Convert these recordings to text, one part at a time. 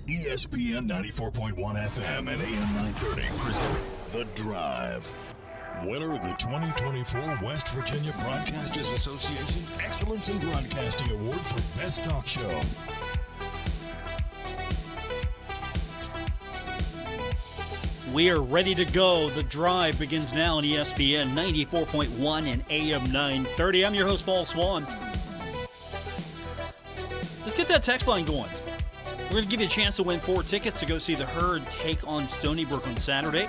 ESPN 94.1 FM and AM 930 present The Drive. Winner of the 2024 West Virginia Broadcasters Association Excellence in Broadcasting Award for Best Talk Show. We are ready to go. The Drive begins now on ESPN 94.1 and AM 930. I'm your host, Paul Swann. Let's get that text line going. We're going to give you a chance to win 4 tickets to go see the Herd take on Stony Brook on Saturday.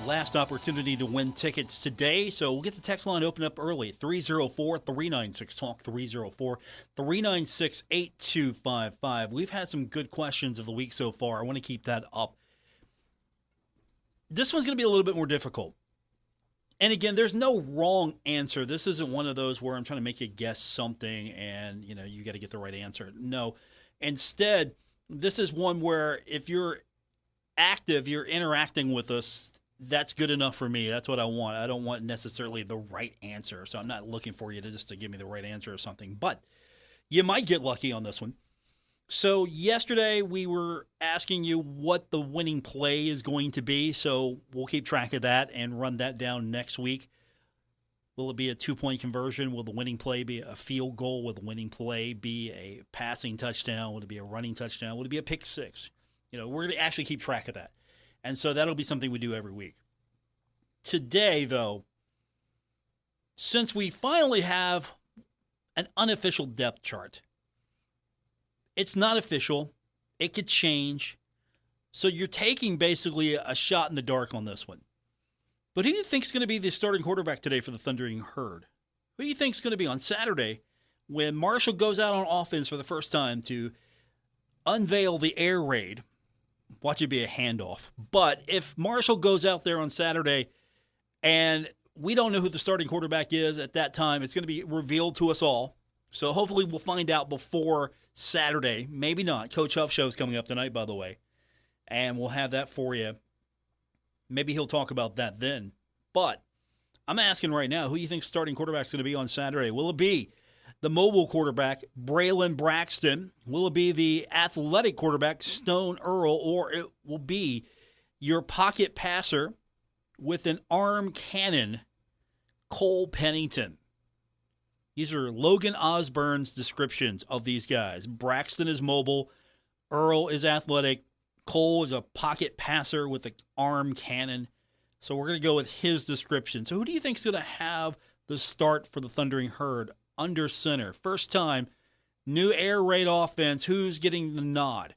Last opportunity to win tickets today, so we'll get the text line open up early. 304-396-TALK, 304-396-8255. We've had some good questions of the week so far. I want to keep that up. This one's going to be a little bit more difficult. And again, there's no wrong answer. This isn't one of those where I'm trying to make you guess something and, you got to get the right answer. No. Instead, this is one where if you're active, you're interacting with us, that's good enough for me. That's what I want. I don't want necessarily the right answer. So I'm not looking for you to give me the right answer or something. But you might get lucky on this one. So yesterday we were asking you what the winning play is going to be, so we'll keep track of that and run that down next week. Will it be a 2-point conversion? Will the winning play be a field goal? Will the winning play be a passing touchdown? Will it be a running touchdown? Will it be a pick six? We're going to actually keep track of that. And so that'll be something we do every week. Today, though, since we finally have an unofficial depth chart, it's not official. It could change. So you're taking basically a shot in the dark on this one. But who do you think is going to be the starting quarterback today for the Thundering Herd? Who do you think is going to be on Saturday when Marshall goes out on offense for the first time to unveil the air raid? Watch it be a handoff. But if Marshall goes out there on Saturday and we don't know who the starting quarterback is at that time, it's going to be revealed to us all. So hopefully we'll find out before Saturday. Maybe not. Coach Huff show is coming up tonight, by the way. And we'll have that for you. Maybe he'll talk about that then. But I'm asking right now, who do you think starting quarterback is going to be on Saturday? Will it be the mobile quarterback, Braylon Braxton? Will it be the athletic quarterback, Stone Earl? Or it will be your pocket passer with an arm cannon, Cole Pennington? These are Logan Osborne's descriptions of these guys. Braxton is mobile. Earl is athletic. Cole is a pocket passer with an arm cannon. So we're going to go with his description. So who do you think is going to have the start for the Thundering Herd under center? First time, new air raid offense. Who's getting the nod?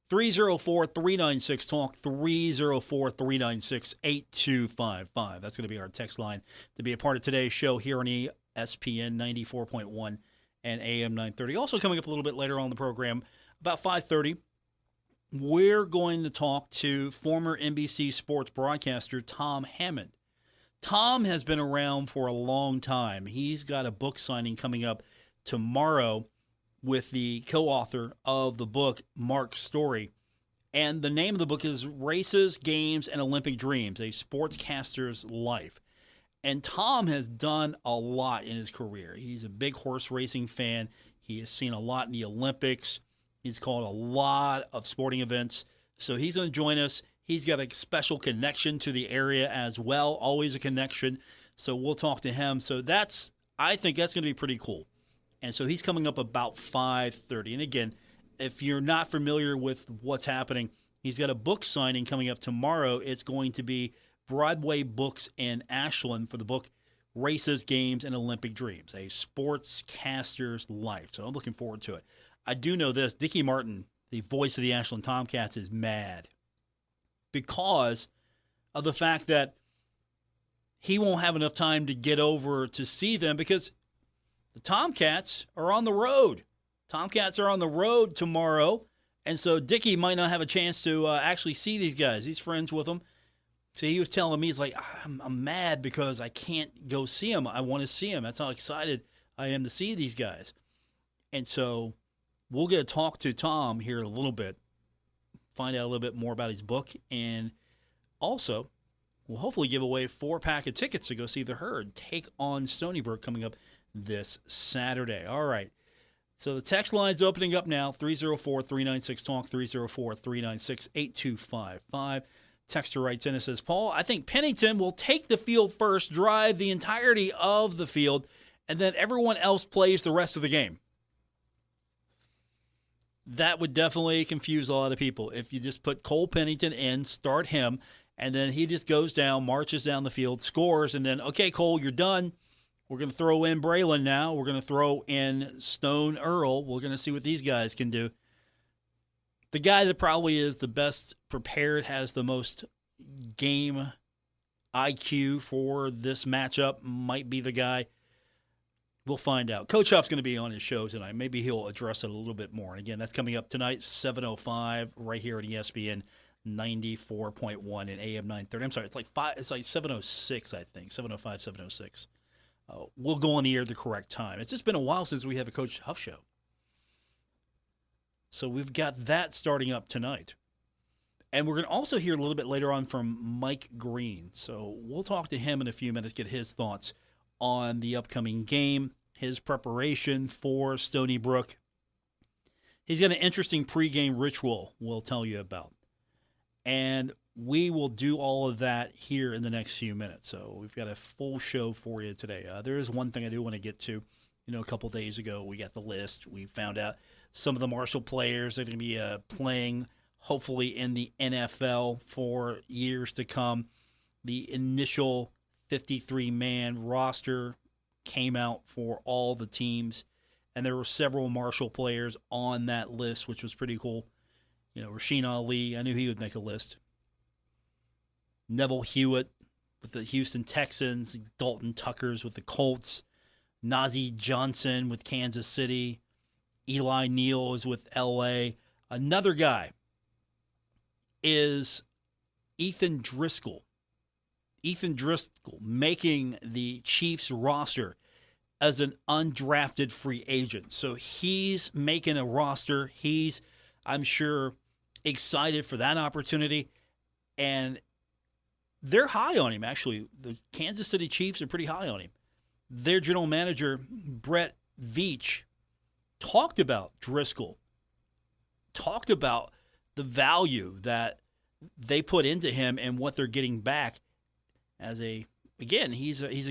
304-396-TALK, 304-396-8255. That's going to be our text line to be a part of today's show here on ESPN 94.1 and AM 930. Also coming up a little bit later on in the program, about 5:30, we're going to talk to former NBC sports broadcaster Tom Hammond. Tom has been around for a long time. He's got a book signing coming up tomorrow with the co-author of the book, Mark Story. And the name of the book is Races, Games, and Olympic Dreams, a Sportscaster's Life. And Tom has done a lot in his career. He's a big horse racing fan. He has seen a lot in the Olympics. He's called a lot of sporting events. So he's going to join us. He's got a special connection to the area as well, always a connection. So we'll talk to him. So I think that's going to be pretty cool. And so he's coming up about 5:30. And again, if you're not familiar with what's happening, he's got a book signing coming up tomorrow. It's going to be Broadway Books in Ashland for the book Races, Games, and Olympic Dreams, a sportscaster's life. So I'm looking forward to it. I do know this. Dickie Martin, the voice of the Ashland Tomcats, is mad because of the fact that he won't have enough time to get over to see them because the Tomcats are on the road. Tomcats are on the road tomorrow, and so Dickie might not have a chance to actually see these guys. He's friends with them. So he was telling me, he's like, I'm mad because I can't go see them. I want to see them. That's how excited I am to see these guys. And so we'll get to talk to Tom here a little bit, find out a little bit more about his book, and also we'll hopefully give away 4-pack of tickets to go see the Herd take on Stony Brook coming up this Saturday. All right. So the text line's opening up now, 304-396-TALK, 304-396-8255. Texter writes in and says, Paul, I think Pennington will take the field first, drive the entirety of the field, and then everyone else plays the rest of the game. That would definitely confuse a lot of people. If you just put Cole Pennington in, start him, and then he just goes down, marches down the field, scores, and then, okay, Cole, you're done. We're going to throw in Braylon now. We're going to throw in Stone Earl. We're going to see what these guys can do. The guy that probably is the best prepared, has the most game IQ for this matchup, might be the guy. We'll find out. Coach Huff's going to be on his show tonight. Maybe he'll address it a little bit more. And again, that's coming up tonight, 7:05, right here at ESPN 94.1 and AM 930. I'm sorry, it's like 7:06, I think. 7:05, 7:06. We'll go on the air at the correct time. It's just been a while since we have a Coach Huff show. So we've got that starting up tonight. And we're going to also hear a little bit later on from Mike Green. So we'll talk to him in a few minutes, get his thoughts on the upcoming game, his preparation for Stony Brook. He's got an interesting pregame ritual we'll tell you about. And we will do all of that here in the next few minutes. So we've got a full show for you today. There is one thing I do want to get to. A couple days ago, we got the list. We found out some of the Marshall players are going to be playing, hopefully, in the NFL for years to come. The initial 53-man roster came out for all the teams, and there were several Marshall players on that list, which was pretty cool. Rasheen Ali, I knew he would make a list. Neville Hewitt with the Houston Texans, Dalton Tuckers with the Colts, Najee Johnson with Kansas City, Eli Neal is with L.A. Another guy is Ethan Driscoll. Ethan Driscoll making the Chiefs roster as an undrafted free agent. So he's making a roster. He's, I'm sure, excited for that opportunity. And they're high on him, actually. The Kansas City Chiefs are pretty high on him. Their general manager, Brett Veach, talked about Driscoll, talked about the value that they put into him and what they're getting back. He's a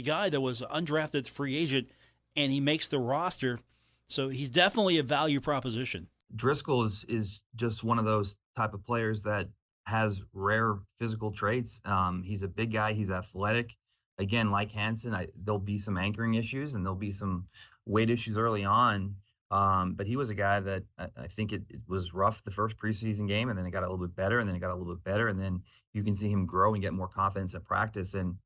guy that was an undrafted free agent, and he makes the roster, so he's definitely a value proposition. Driscoll is just one of those type of players that has rare physical traits. He's a big guy. He's athletic. Again, like Hansen, there'll be some anchoring issues and there'll be some weight issues early on. But he was a guy that I think it was rough the first preseason game, and then it got a little bit better, and then it got a little bit better, and then you can see him grow and get more confidence at practice. And,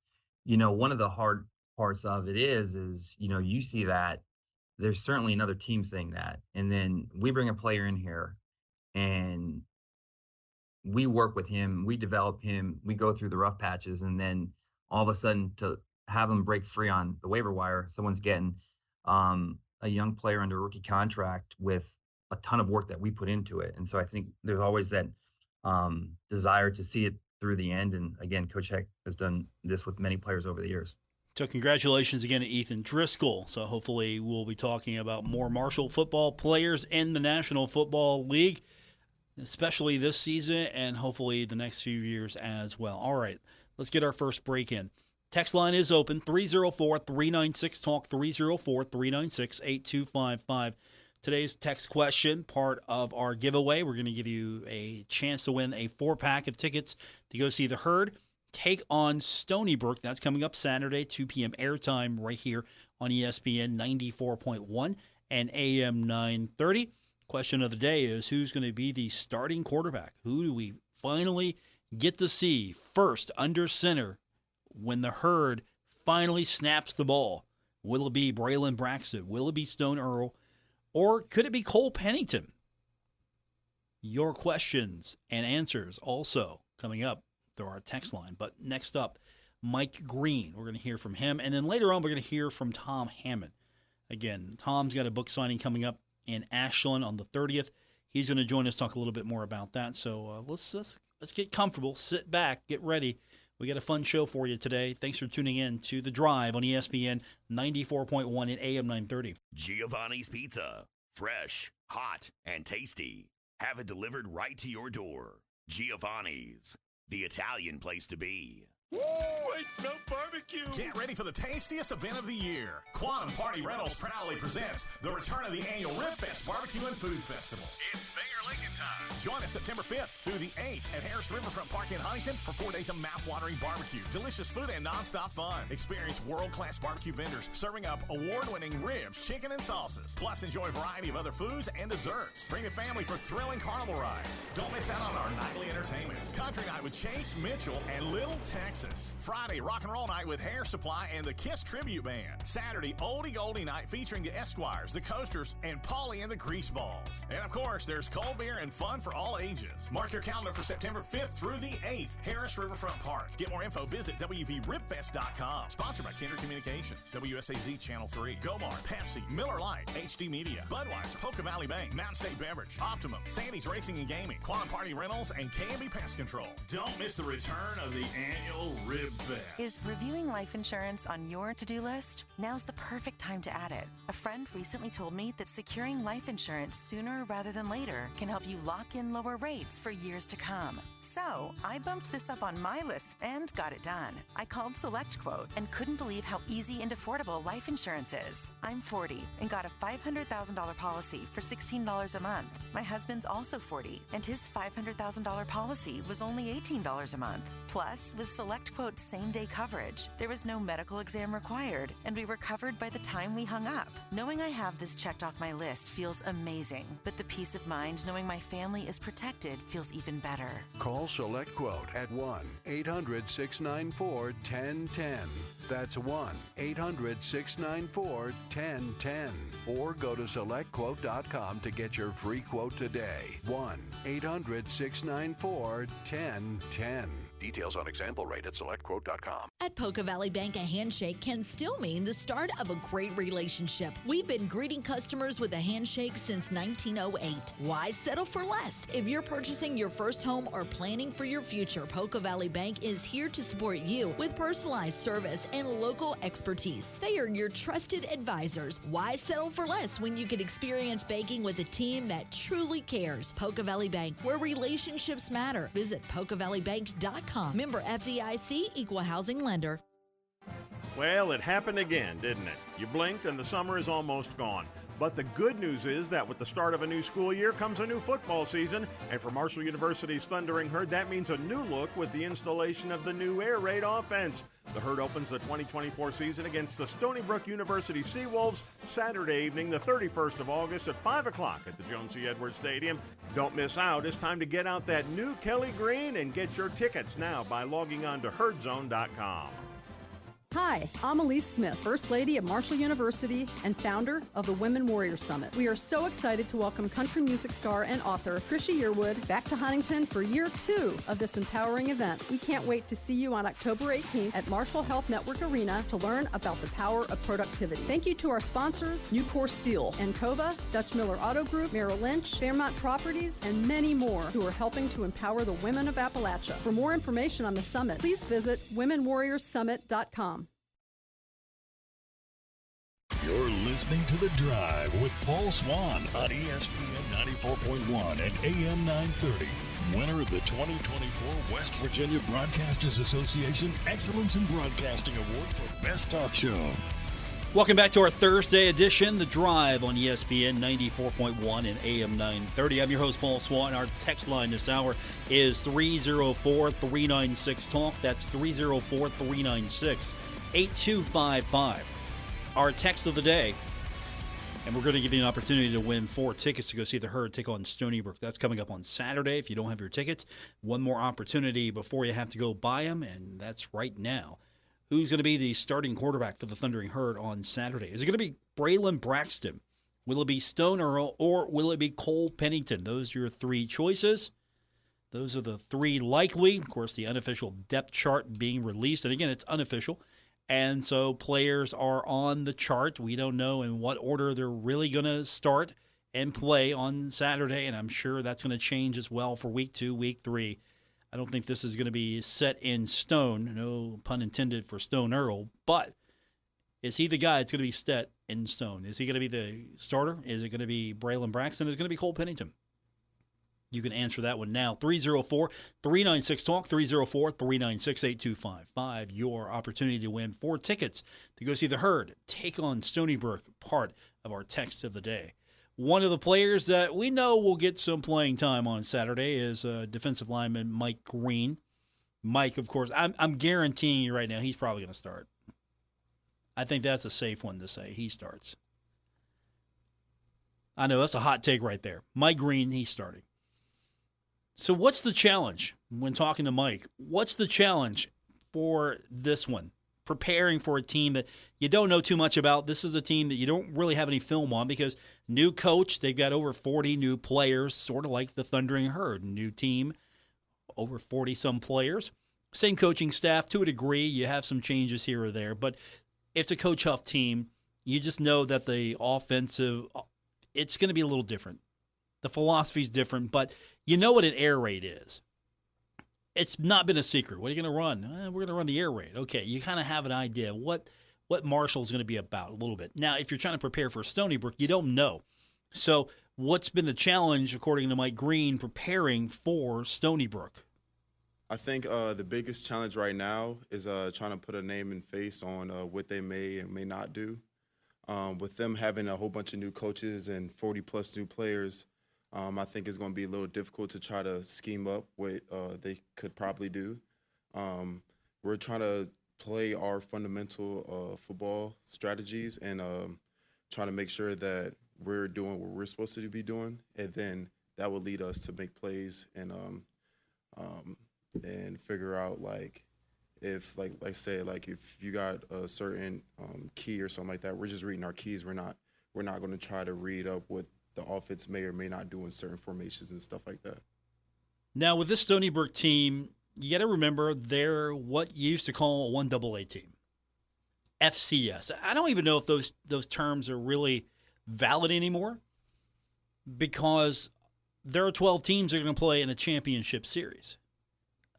one of the hard parts of it is, you see that there's certainly another team saying that. And then we bring a player in here and we work with him, we develop him, we go through the rough patches, and then all of a sudden to have him break free on the waiver wire, someone's getting a young player under a rookie contract with a ton of work that we put into it. And so I think there's always that desire to see it through the end. And again, Coach Heck has done this with many players over the years. So congratulations again to Ethan Driscoll. So hopefully we'll be talking about more Marshall football players in the National Football League, especially this season and hopefully the next few years as well. All right, let's get our first break in. Text line is open, 304-396-TALK, 304-396-8255. Today's text question, part of our giveaway. We're going to give you a chance to win a 4-pack of tickets to go see the Herd take on Stony Brook. That's coming up Saturday, 2 p.m. airtime right here on ESPN 94.1 and AM 930. Question of the day is, who's going to be the starting quarterback? Who do we finally get to see first under center when the Herd finally snaps the ball? Will it be Braylon Braxton? Will it be Stone Earl? Or could it be Cole Pennington? Your questions and answers also coming up through our text line. But next up, Mike Green. We're going to hear from him. And then later on, we're going to hear from Tom Hammond. Again, Tom's got a book signing coming up in Ashland on the 30th. He's going to join us, talk a little bit more about that. So let's get comfortable, sit back, get ready. We got a fun show for you today. Thanks for tuning in to The Drive on ESPN 94.1 and AM 930. Giovanni's Pizza, Fresh, hot, and tasty. Have it delivered right to your door. Giovanni's, the Italian place to be. Woo! It smelled barbecue! Get ready for the tastiest event of the year. Quantum Party Rentals proudly presents the return of the annual Rib Fest Barbecue and Food Festival. It's Finger Licking time. Join us September 5th through the 8th at Harris Riverfront Park in Huntington for 4 days of mouth-watering barbecue, delicious food, and non-stop fun. Experience world-class barbecue vendors serving up award-winning ribs, chicken, and sauces. Plus, enjoy a variety of other foods and desserts. Bring the family for thrilling carnival rides. Don't miss out on our nightly entertainment. Country Night with Chase, Mitchell, and Little Texas. Friday, Rock and Roll Night with Hair Supply and the Kiss Tribute Band. Saturday, Oldie Goldie Night featuring the Esquires, the Coasters, and Paulie and the Greaseballs. And of course, there's cold beer and fun for all ages. Mark your calendar for September 5th through the 8th, Harris Riverfront Park. Get more info, visit wvribfest.com. Sponsored by Kinder Communications, WSAZ Channel 3, Gomar, Pepsi, Miller Lite, HD Media, Budweiser, Polka Valley Bank, Mountain State Beverage, Optimum, Sandy's Racing and Gaming, Quantum Party Rentals, and K&B Pest Control. Don't miss the return of the annual Rib Fest. Is reviewing life insurance on your to-do list? Now's the perfect time to add it. A friend recently told me that securing life insurance sooner rather than later can help you lock in lower rates for years to come. So I bumped this up on my list and got it done. I called SelectQuote and couldn't believe how easy and affordable life insurance is. I'm 40 and got a $500,000 policy for $16 a month. My husband's also 40 and his $500,000 policy was only $18 a month. Plus, with SelectQuote's same-day coverage, there was no medical exam required, and we were covered by the time we hung up. Knowing I have this checked off my list feels amazing, but the peace of mind knowing my family is protected feels even better. Call SelectQuote at 1-800-694-1010. That's 1-800-694-1010. Or go to SelectQuote.com to get your free quote today. 1-800-694-1010. Details on example rate at SelectQuote.com. At Polka Valley Bank, a handshake can still mean the start of a great relationship. We've been greeting customers with a handshake since 1908. Why settle for less? If you're purchasing your first home or planning for your future, Polka Valley Bank is here to support you with personalized service and local expertise. They are your trusted advisors. Why settle for less when you can experience banking with a team that truly cares? Polka Valley Bank, where relationships matter. Visit PolkaValleyBank.com. Member FDIC, Equal Housing Lender. Well, it happened again, didn't it? You blinked and the summer is almost gone. But the good news is that with the start of a new school year comes a new football season. And for Marshall University's Thundering Herd, that means a new look with the installation of the new air raid offense. The Herd opens the 2024 season against the Stony Brook University Seawolves Saturday evening, the 31st of August at 5 o'clock at the Joan C. Edwards Stadium. Don't miss out. It's time to get out that new Kelly Green and get your tickets now by logging on to herdzone.com. Hi, I'm Elise Smith, First Lady at Marshall University and founder of the Women Warrior Summit. We are so excited to welcome country music star and author Trisha Yearwood back to Huntington for year 2 of this empowering event. We can't wait to see you on October 18th at Marshall Health Network Arena to learn about the power of productivity. Thank you to our sponsors, Nucor Steel, Encova, Dutch Miller Auto Group, Merrill Lynch, Fairmont Properties, and many more who are helping to empower the women of Appalachia. For more information on the summit, please visit womenwarriorsummit.com. You're listening to The Drive with Paul Swann on ESPN 94.1 and AM 930. Winner of the 2024 West Virginia Broadcasters Association Excellence in Broadcasting Award for Best Talk Show. Welcome back to our Thursday edition, The Drive on ESPN 94.1 and AM 930. I'm your host, Paul Swann. Our text line this hour is 304-396-TALK. That's 304-396-8255. Our text of the day, and we're going to give you an opportunity to win 4 tickets to go see the Herd take on Stony Brook. That's coming up on Saturday. If you don't have your tickets, one more opportunity before you have to go buy them, and that's right now. Who's going to be the starting quarterback for the Thundering Herd on Saturday? Is it going to be Braylon Braxton? Will it be Stone Earl, or will it be Cole Pennington? Those are your 3 choices. Those are the 3 likely. Of course, the unofficial depth chart being released, and again, it's unofficial. And so players are on the chart. We don't know in what order they're really going to start and play on Saturday, and I'm sure that's going to change as well for week 2, week 3. I don't think this is going to be set in stone, no pun intended for Stone Earl, but Is he the guy that's going to be set in stone? Is he going to be the starter? Is it going to be Braylon Braxton? Is it going to be Cole Pennington? You can answer that one now. 304-396-TALK, 304-396-8255. Your opportunity to win 4 tickets to go see the Herd take on Stony Brook, part of our text of the day. One of the players that we know will get some playing time on Saturday is defensive lineman Mike Green. Mike, of course, I'm guaranteeing you right now he's probably going to start. I think that's a safe one to say. He starts. I know, that's a hot take right there. Mike Green, he's starting. So what's the challenge when talking to Mike? What's the challenge for this one? Preparing for a team that you don't know too much about. This is a team that you don't really have any film on because new coach, they've got over 40 new players, sort of like the Thundering Herd. New team, over 40-some players. Same coaching staff to a degree. You have some changes here or there. But if it's a Coach Huff team, you just know that the offensive, it's going to be a little different. The philosophy is different, but you know what an air raid is. It's not been a secret. What are you going to run? We're going to run the air raid. Okay, you kind of have an idea what Marshall's going to be about a little bit. Now, if you're trying to prepare for Stony Brook, you don't know. So what's been the challenge, according to Mike Green, preparing for Stony Brook? I think the biggest challenge right now is trying to put a name and face on what they may and may not do. With them having a whole bunch of new coaches and 40-plus new players, I think it's going to be a little difficult to try to scheme up what they could probably do. We're trying to play our fundamental football strategies and trying to make sure that we're doing what we're supposed to be doing, and then that will lead us to make plays and figure out if if you got a certain key or something like that, we're just reading our keys. We're not going to try to read up what the offense may or may not do in certain formations and stuff like that. Now, with this Stony Brook team, you got to remember they're what you used to call a 1AA team, FCS. I don't even know if those terms are really valid anymore because there are 12 teams that are going to play in a championship series.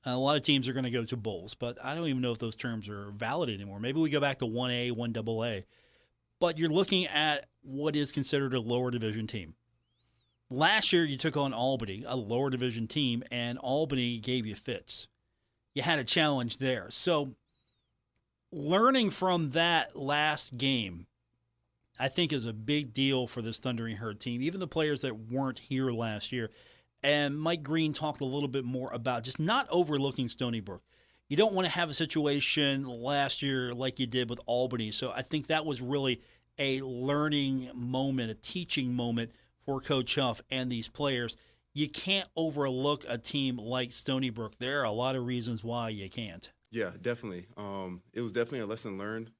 A lot of teams are going to go to bowls, but I don't even know if those terms are valid anymore. Maybe we go back to 1A, 1AA. But you're looking at what is considered a lower division team. Last year, you took on Albany, a lower division team, and Albany gave you fits. You had a challenge there. So learning from that last game, I think, is a big deal for this Thundering Herd team, even the players that weren't here last year. And Mike Green talked a little bit more about just not overlooking Stony Brook. You don't want to have a situation last year like you did with Albany. So I think that was really a learning moment, a teaching moment for Coach Huff and these players. You can't overlook a team like Stony Brook. There are a lot of reasons why you can't. Yeah, definitely. It was definitely a lesson learned.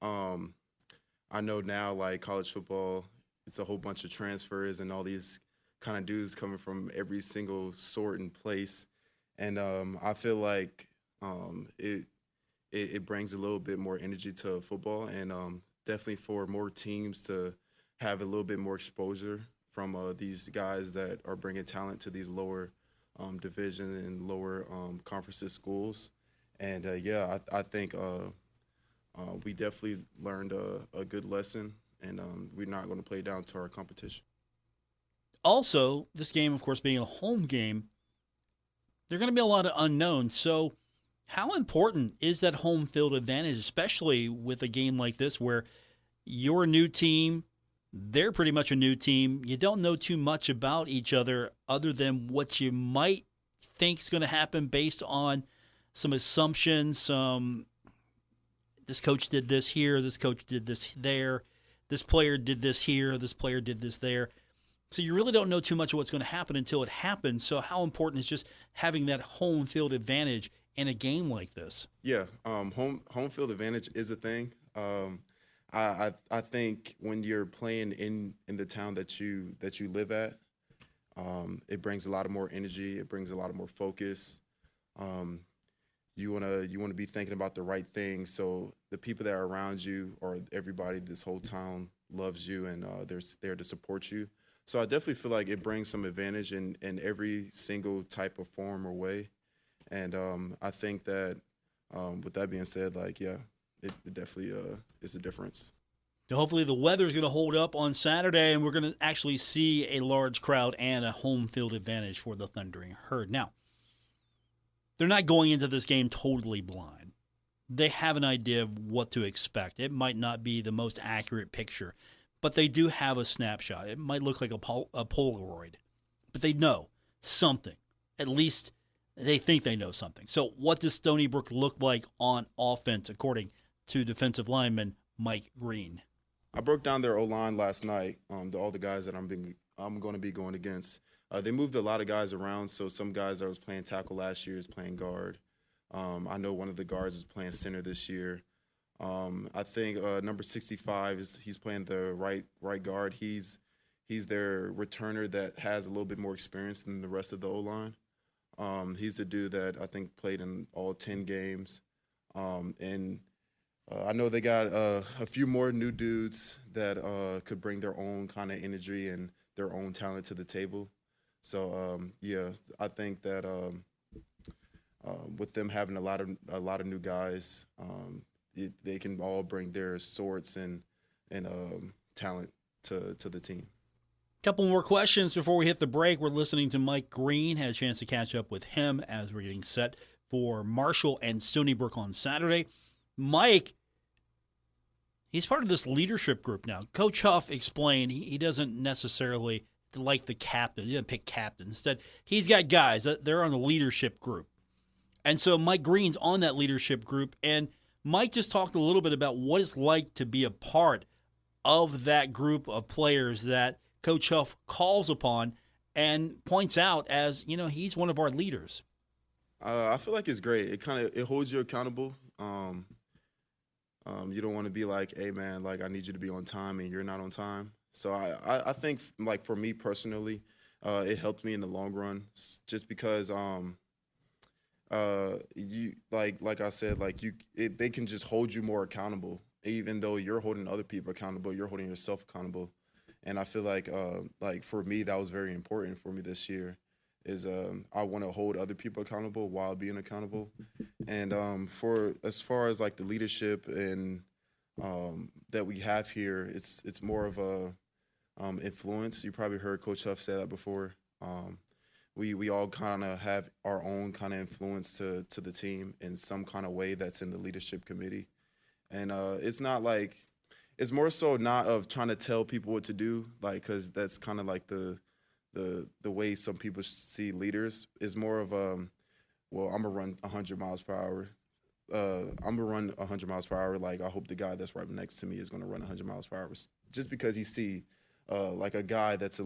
I know now, like college football, it's a whole bunch of transfers and all these kind of dudes coming from every single sort and place. And I feel like it brings a little bit more energy to football, and definitely for more teams to have a little bit more exposure from these guys that are bringing talent to these lower division and lower conferences schools. And I think we definitely learned a good lesson, and we're not going to play down to our competition. Also, this game, of course, being a home game, there are going to be a lot of unknowns. So how important is that home field advantage, especially with a game like this where you're a new team, they're pretty much a new team. You don't know too much about each other than what you might think is going to happen based on some assumptions. This coach did this here, this coach did this there, this player did this here, this player did this there. So you really don't know too much of what's going to happen until it happens. So how important is just having that home field advantage in a game like this? Yeah, home field advantage is a thing. I think when you're playing in the town that you live at, it brings a lot of more energy. It brings a lot of more focus. You wanna be thinking about the right things. So the people that are around you, or everybody, this whole town loves you, and they're there to support you. So I definitely feel like it brings some advantage in every single type of form or way. And I think that with that being said, it definitely is a difference. So hopefully the weather's going to hold up on Saturday, and we're going to actually see a large crowd and a home field advantage for the Thundering Herd. Now, they're not going into this game totally blind. They have an idea of what to expect. It might not be the most accurate picture, but they do have a snapshot. It might look like a Polaroid, but they know something. At least they think they know something. So what does Stony Brook look like on offense, according to defensive lineman Mike Green? I broke down their O-line last night, all the guys that I'm going to be going against. They moved a lot of guys around, so some guys that was playing tackle last year is playing guard. I know one of the guards is playing center this year. I think number 65 he's playing the right guard. He's their returner that has a little bit more experience than the rest of the O-line. He's the dude that I think played in all 10 games. I know they got a few more new dudes that could bring their own kind of energy and their own talent to the table. So I think that with them having a lot of new guys, they can all bring their sorts and talent to the team. Couple more questions before we hit the break. We're listening to Mike Green. Had a chance to catch up with him as we're getting set for Marshall and Stony Brook on Saturday. Mike, he's part of this leadership group now. Coach Huff explained he doesn't necessarily like the captain. He doesn't pick captains. Instead, he's got guys that they're on the leadership group. And so Mike Green's on that leadership group. And Mike just talked a little bit about what it's like to be a part of that group of players that Coach Huff calls upon and points out as, he's one of our leaders. I feel like it's great. It holds you accountable. You don't want to be like, hey, man, like, I need you to be on time and you're not on time. So I think, like, for me personally, it helped me in the long run just because you like I said, like, they can just hold you more accountable. Even though you're holding other people accountable, you're holding yourself accountable. And I feel like for me, that was very important for me this year. Is I want to hold other people accountable while being accountable, and as far as like the leadership and that we have here, it's more of a influence. You probably heard Coach Huff say that before. We all kind of have our own kind of influence to the team in some kind of way that's in the leadership committee, and it's not like it's more so not of trying to tell people what to do, like, because that's kind of like the way some people see leaders is more of I'm gonna run 100 miles per hour. I'm gonna run 100 miles per hour. Like, I hope the guy that's right next to me is gonna run 100 miles per hour. Just because he see like a guy that's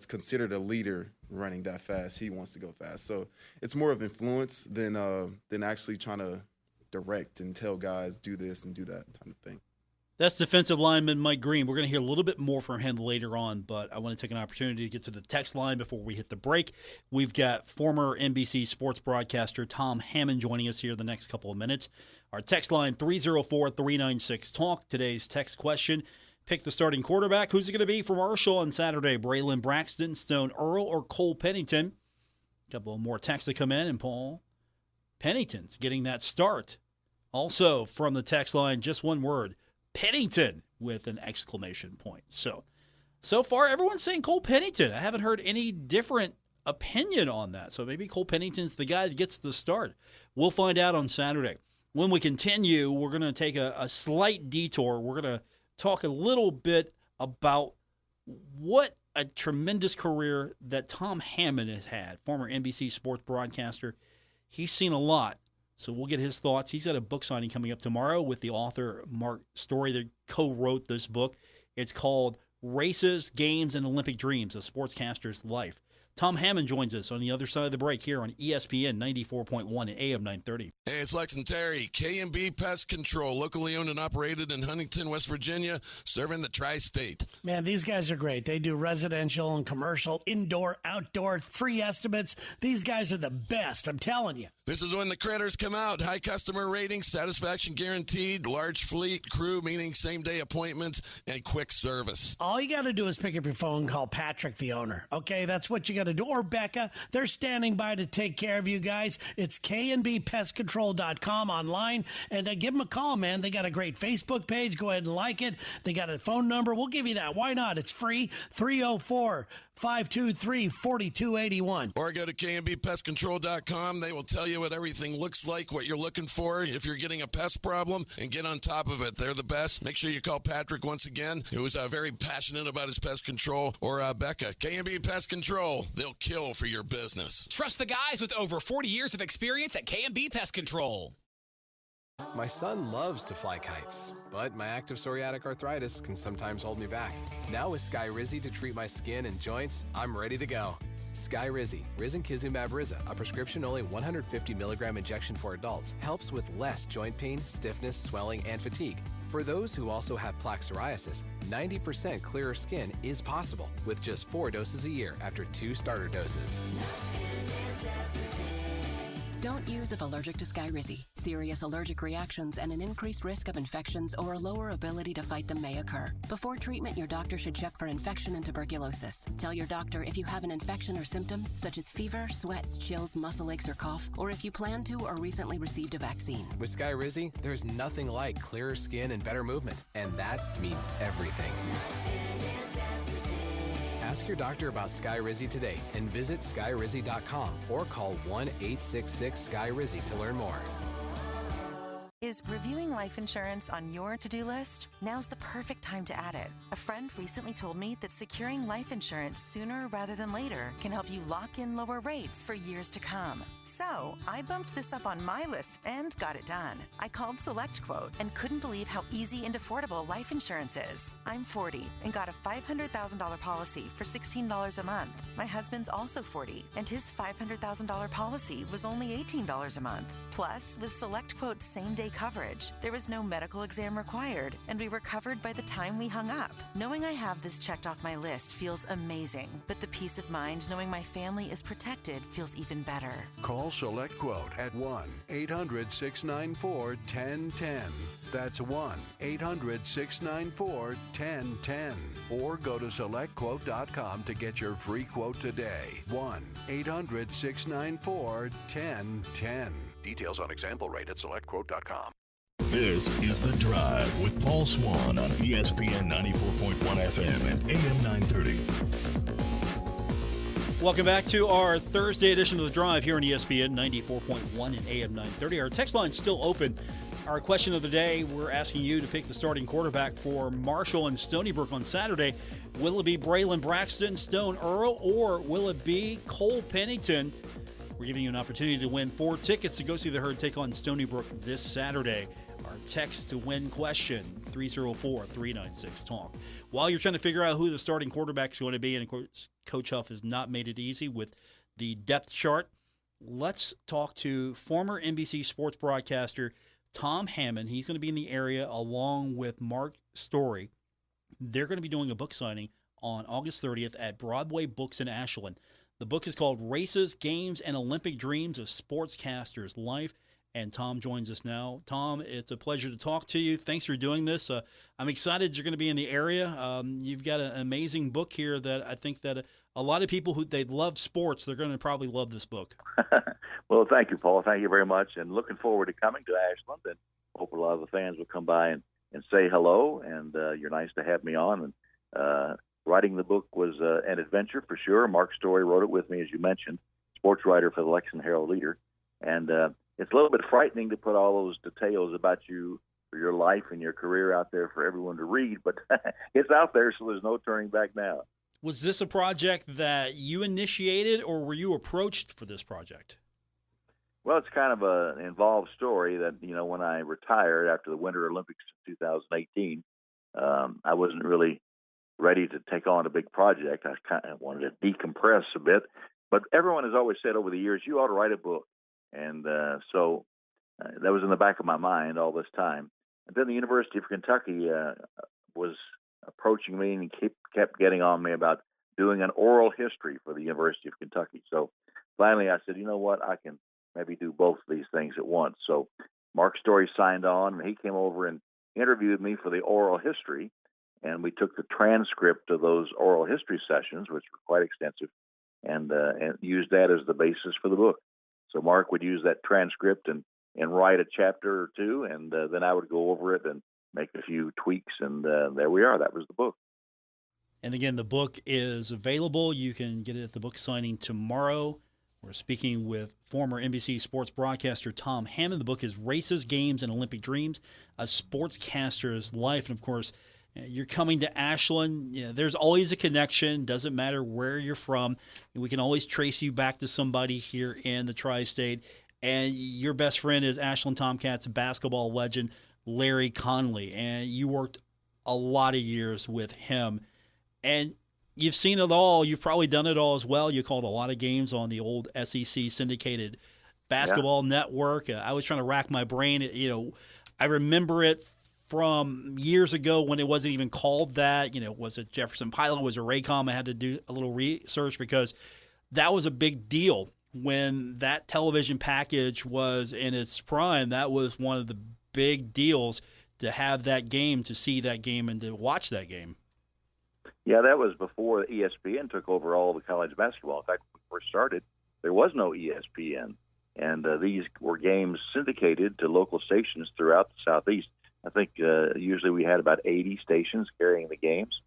considered a leader running that fast, he wants to go fast. So it's more of influence than actually trying to direct and tell guys do this and do that kind of thing. That's defensive lineman Mike Green. We're going to hear a little bit more from him later on, but I want to take an opportunity to get to the text line before we hit the break. We've got former NBC sports broadcaster Tom Hammond joining us here the next couple of minutes. Our text line, 304-396-TALK. Today's text question, pick the starting quarterback. Who's it going to be for Marshall on Saturday? Braylon Braxton, Stone Earl, or Cole Pennington? A couple more texts to come in, and Paul Pennington's getting that start. Also from the text line, just one word, Pennington, with an exclamation point. So far, everyone's saying Cole Pennington. I haven't heard any different opinion on that. So maybe Cole Pennington's the guy that gets the start. We'll find out on Saturday. When we continue, we're going to take a slight detour. We're going to talk a little bit about what a tremendous career that Tom Hammond has had, former NBC sports broadcaster. He's seen a lot. So we'll get his thoughts. He's got a book signing coming up tomorrow with the author, Mark Story, that co-wrote this book. It's called Races, Games, and Olympic Dreams, A Sportscaster's Life. Tom Hammond joins us on the other side of the break here on ESPN 94.1 and AM 930. Hey, it's Lex and Terry, K&B Pest Control, locally owned and operated in Huntington, West Virginia, serving the tri-state. Man, these guys are great. They do residential and commercial, indoor, outdoor, free estimates. These guys are the best, I'm telling you. This is when the critters come out. High customer ratings, satisfaction guaranteed, large fleet, crew, meaning same-day appointments, and quick service. All you got to do is pick up your phone and call Patrick, the owner. Okay, that's what you got to or Becca. They're standing by to take care of you guys. It's knbpestcontrol.com online, and give them a call, man. They got a great Facebook page. Go ahead and like it. They got a phone number. We'll give you that. Why not? It's free. 304-523-4281. Or go to knbpestcontrol.com. They will tell you what everything looks like, what you're looking for, if you're getting a pest problem, and get on top of it. They're the best. Make sure you call Patrick once again, who is very passionate about his pest control, or Becca. K&B Pest Control. They'll kill for your business. Trust the guys with over 40 years of experience at K&B Pest Control. My son loves to fly kites, but my active psoriatic arthritis can sometimes hold me back. Now with Skyrizi to treat my skin and joints, I'm ready to go. Skyrizi, risankizumab Riza, a prescription-only 150 milligram injection for adults, helps with less joint pain, stiffness, swelling, and fatigue. For those who also have plaque psoriasis, 90% clearer skin is possible with just 4 doses a year after 2 starter doses. Don't use if allergic to Skyrizi. Serious allergic reactions and an increased risk of infections or a lower ability to fight them may occur. Before treatment, your doctor should check for infection and tuberculosis. Tell your doctor if you have an infection or symptoms such as fever, sweats, chills, muscle aches, or cough, or if you plan to or recently received a vaccine. With Skyrizi, there's nothing like clearer skin and better movement, and that means everything. Ask your doctor about Skyrizi today and visit skyrizi.com or call 1-866-SKYRIZI to learn more. Is reviewing life insurance on your to-do list? Now's the perfect time to add it. A friend recently told me that securing life insurance sooner rather than later can help you lock in lower rates for years to come. So I bumped this up on my list and got it done. I called SelectQuote and couldn't believe how easy and affordable life insurance is. I'm 40 and got a $500,000 policy for $16 a month. My husband's also 40 and his $500,000 policy was only $18 a month. Plus, with SelectQuote's same-day coverage, there was no medical exam required, and we were covered by the time we hung up. Knowing I have this checked off my list feels amazing, but the peace of mind knowing my family is protected feels even better. Call SelectQuote at 1-800-694-1010. That's 1-800-694-1010. Or go to SelectQuote.com to get your free quote today. 1-800-694-1010. Details on example rate at SelectQuote.com. This is The Drive with Paul Swann on ESPN 94.1 FM and AM 930. Welcome back to our Thursday edition of The Drive here on ESPN 94.1 and AM 930. Our text line's still open. Our question of the day, we're asking you to pick the starting quarterback for Marshall and Stony Brook on Saturday. Will it be Braylon Braxton, Stone Earl, or will it be Cole Pennington? We're giving you an opportunity to win 4 tickets to go see the Herd take on Stony Brook this Saturday. Our text to win question, 304-396-TALK. While you're trying to figure out who the starting quarterback is going to be, and of course, Coach Huff has not made it easy with the depth chart, let's talk to former NBC sports broadcaster Tom Hammond. He's going to be in the area along with Mark Story. They're going to be doing a book signing on August 30th at Broadway Books in Ashland. The book is called Races, Games, and Olympic Dreams of Sportscaster's Life, and Tom joins us now. Tom, it's a pleasure to talk to you. Thanks for doing this. I'm excited you're going to be in the area. You've got an amazing book here that I think that a lot of people who they love sports, they're going to probably love this book. Well, thank you, Paul. Thank you very much, and looking forward to coming to Ashland, and hope a lot of the fans will come by and say hello, and you're nice to have me on. And writing the book was an adventure for sure. Mark Story wrote it with me, as you mentioned, sports writer for the Lexington Herald-Leader. And it's a little bit frightening to put all those details about you, for your life and your career out there for everyone to read, but it's out there, so there's no turning back now. Was this a project that you initiated, or were you approached for this project? Well, it's kind of an involved story that, when I retired after the Winter Olympics in 2018, I wasn't really ready to take on a big project. I kind of wanted to decompress a bit, but everyone has always said over the years, you ought to write a book. And so that was in the back of my mind all this time. And then the University of Kentucky was approaching me and kept getting on me about doing an oral history for the University of Kentucky. So finally I said, you know what, I can maybe do both of these things at once. So Mark Story signed on, and he came over and interviewed me for the oral history. And we took the transcript of those oral history sessions, which were quite extensive, and used that as the basis for the book. So Mark would use that transcript and write a chapter or two, and then I would go over it and make a few tweaks, and there we are. That was the book. And again, the book is available. You can get it at the book signing tomorrow. We're speaking with former NBC sports broadcaster Tom Hammond. The book is Races, Games, and Olympic Dreams, A Sportscaster's Life. And, of course, you're coming to Ashland. There's always a connection. Doesn't matter where you're from. We can always trace you back to somebody here in the tri-state. And your best friend is Ashland Tomcats basketball legend Larry Conley. And you worked a lot of years with him. And you've seen it all. You've probably done it all as well. You called a lot of games on the old SEC syndicated basketball network. I was trying to rack my brain. I remember it from years ago when it wasn't even called that. Was it Jefferson Pilot? Was it Raycom? I had to do a little research because that was a big deal when that television package was in its prime. That was one of the big deals to have that game, to see that game, and to watch that game. Yeah, that was before ESPN took over all of the college basketball. In fact, when we first started, there was no ESPN, and these were games syndicated to local stations throughout the Southeast. I think usually we had about 80 stations carrying the games,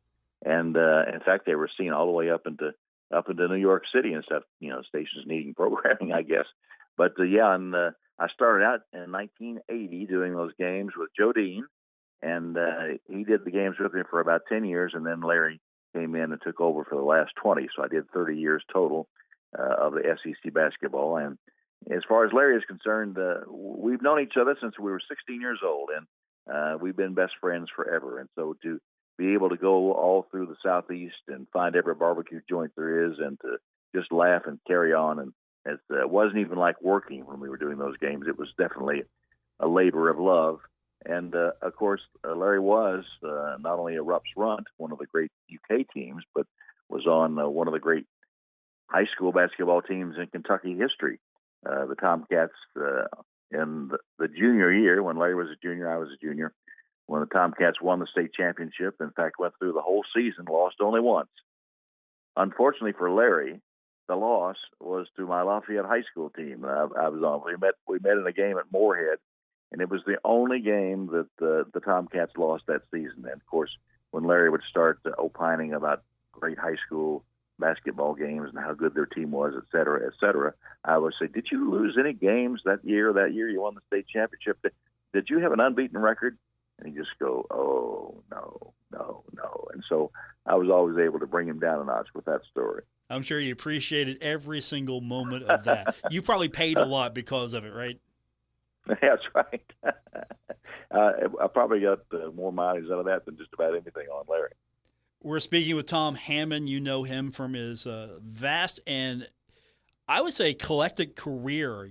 and in fact, they were seen all the way up into New York City and stuff. Stations needing programming, I guess. But I started out in 1980 doing those games with Joe Dean, and he did the games with me for about 10 years, and then Larry came in and took over for the last 20. So I did 30 years total of the SEC basketball. And as far as Larry is concerned, we've known each other since we were 16 years old, and we've been best friends forever. And so to be able to go all through the Southeast and find every barbecue joint there is, and to just laugh and carry on, and it wasn't even like working when we were doing those games. It was definitely a labor of love. And, of course, Larry was not only a Rupp's Runt, one of the great UK teams, but was on one of the great high school basketball teams in Kentucky history. The Tomcats in the junior year, when Larry was a junior, I was a junior, when the Tomcats won the state championship, in fact, went through the whole season, lost only once. Unfortunately for Larry, the loss was to my Lafayette high school team. I was on. We met in a game at Moorhead, and it was the only game that the Tomcats lost that season. And, of course, when Larry would start opining about great high school basketball games and how good their team was, et cetera, I would say, did you lose any games that year you won the state championship? Did you have an unbeaten record? And he'd just go, oh, no. And so I was always able to bring him down a notch with that story. I'm sure you appreciated every single moment of that. You probably paid a lot because of it, right? That's right. I probably got more mileage out of that than just about anything on Larry. We're speaking with Tom Hammond. You know him from his vast and, I would say, eclectic career,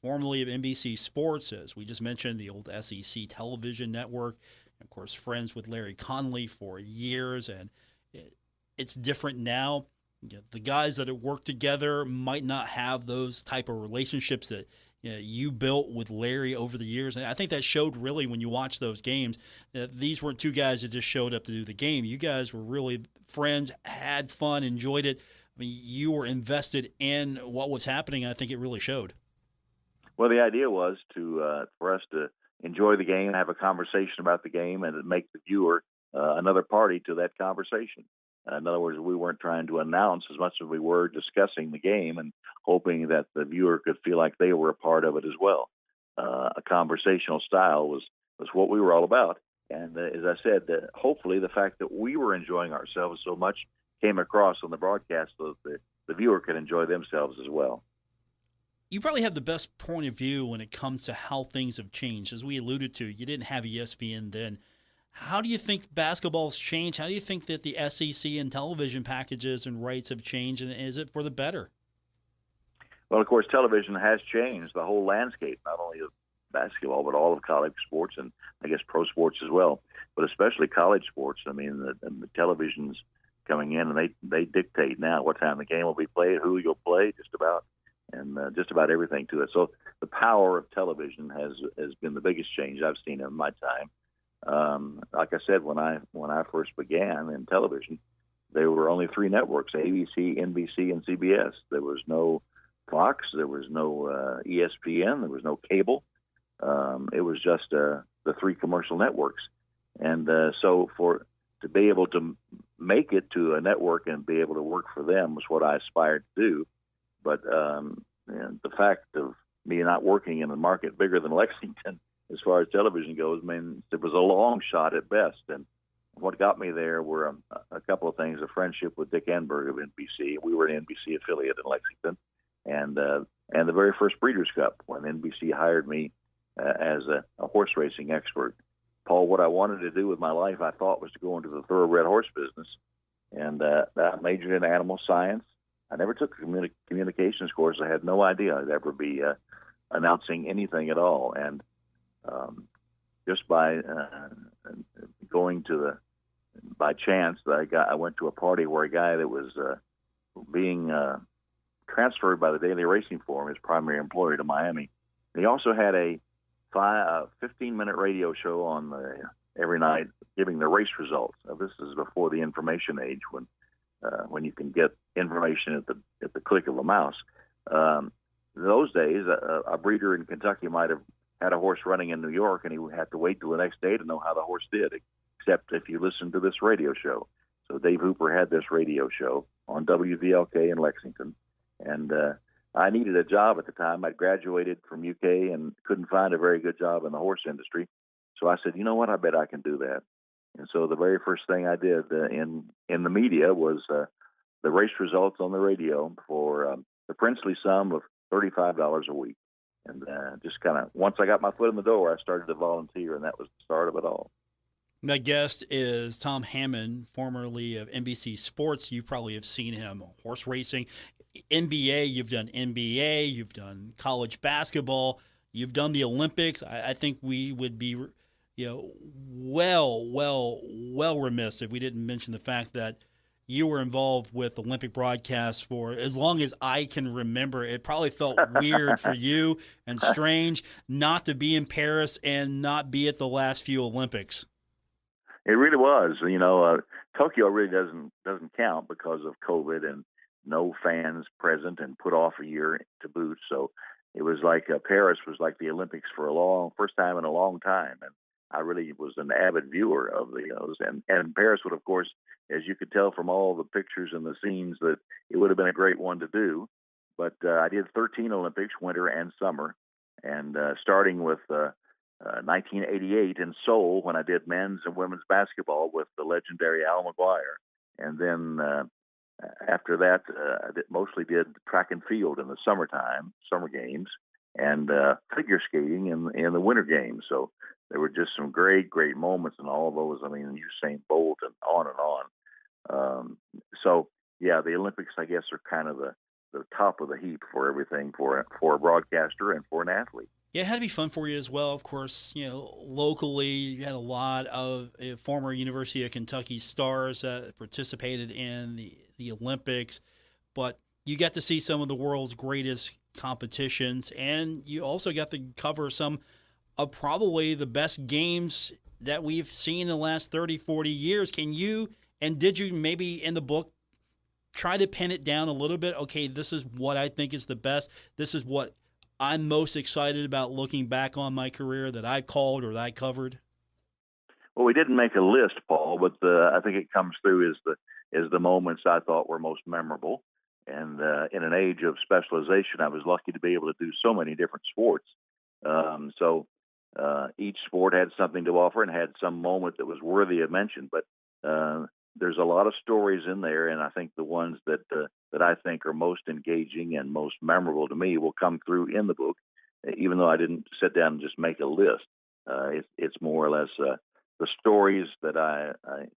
formerly of NBC Sports, as we just mentioned, the old SEC television network. Of course, friends with Larry Conley for years, and it's different now. The guys that have worked together might not have those type of relationships that you built with Larry over the years. And I think that showed really when you watch those games. These weren't two guys that just showed up to do the game. You guys were really friends, had fun, enjoyed it. I mean, you were invested in what was happening. I think it really showed. Well, the idea was for us to enjoy the game, have a conversation about the game, and make the viewer another party to that conversation. In other words, we weren't trying to announce as much as we were discussing the game and hoping that the viewer could feel like they were a part of it as well. A conversational style was what we were all about. And as I said, hopefully the fact that we were enjoying ourselves so much came across on the broadcast so that the viewer could enjoy themselves as well. You probably have the best point of view when it comes to how things have changed. As we alluded to, you didn't have ESPN then. How do you think basketball's changed? How do you think that the SEC and television packages and rights have changed, and is it for the better? Well, of course, television has changed the whole landscape, not only of basketball, but all of college sports and I guess pro sports as well, but especially college sports. I mean, the television's coming in, and they dictate now what time the game will be played, who you'll play, just about everything to it. So the power of television has been the biggest change I've seen in my time. Like I said, when I first began in television, there were only three networks: ABC, NBC, and CBS. There was no Fox, there was no ESPN, there was no cable. It was just the three commercial networks. And so to be able to make it to a network and be able to work for them was what I aspired to do. But and the fact of me not working in a market bigger than Lexington as far as television goes, I mean, it was a long shot at best. And what got me there were a couple of things: a friendship with Dick Enberg of NBC. We were an NBC affiliate in Lexington, and the very first Breeders' Cup when NBC hired me as a horse racing expert. Paul, what I wanted to do with my life, I thought, was to go into the thoroughbred horse business, and I majored in animal science. I never took a communications course. I had no idea I'd ever be announcing anything at all, and just by going to by chance, I went to a party where a guy that was being transferred by the Daily Racing Form, his primary employer, to Miami. And he also had a 15-minute radio show on every night giving the race results. Now, this is before the information age, when you can get information at the click of a mouse. Those days, a breeder in Kentucky might have had a horse running in New York, and he would have to wait till the next day to know how the horse did, except if you listened to this radio show. So Dave Hooper had this radio show on WVLK in Lexington, and I needed a job at the time. I'd graduated from UK and couldn't find a very good job in the horse industry. So I said, you know what, I bet I can do that. And so the very first thing I did in the media was the race results on the radio for the princely sum of $35 a week. And just kind of, once I got my foot in the door, I started to volunteer, and that was the start of it all. My guest is Tom Hammond, formerly of NBC Sports. You probably have seen him horse racing. NBA, you've done NBA, you've done college basketball, you've done the Olympics. I think we would be, well remiss if we didn't mention the fact that you were involved with Olympic broadcasts for as long as I can remember. It probably felt weird for you and strange not to be in Paris and not be at the last few Olympics. It really was. Tokyo really doesn't count because of COVID and no fans present and put off a year to boot. So it was like Paris was like the Olympics for first time in a long time. And I really was an avid viewer of those. And Paris would, of course, as you could tell from all the pictures and the scenes, that it would have been a great one to do. But I did 13 Olympics, winter and summer, and starting with 1988 in Seoul when I did men's and women's basketball with the legendary Al McGuire. And then after that, I mostly did track and field in the summertime, summer games, and figure skating in the winter games. So there were just some great moments in all of those. I mean, Usain Bolt and on and on. So, yeah, the Olympics, I guess, are kind of the top of the heap for everything for a broadcaster and for an athlete. Yeah, it had to be fun for you as well. Of course, locally, you had a lot of former University of Kentucky stars that participated in the Olympics, but you got to see some of the world's greatest competitions, and you also got to cover some of probably the best games that we've seen in the last 30, 40 years. Did you maybe in the book try to pin it down a little bit? Okay, this is what I think is the best. This is what I'm most excited about looking back on my career that I called or that I covered? Well, we didn't make a list, Paul, but I think it comes through as the moments I thought were most memorable. And in an age of specialization, I was lucky to be able to do so many different sports. So each sport had something to offer and had some moment that was worthy of mention. But there's a lot of stories in there, and I think the ones that I think are most engaging and most memorable to me will come through in the book, even though I didn't sit down and just make a list. It's more or less the stories that I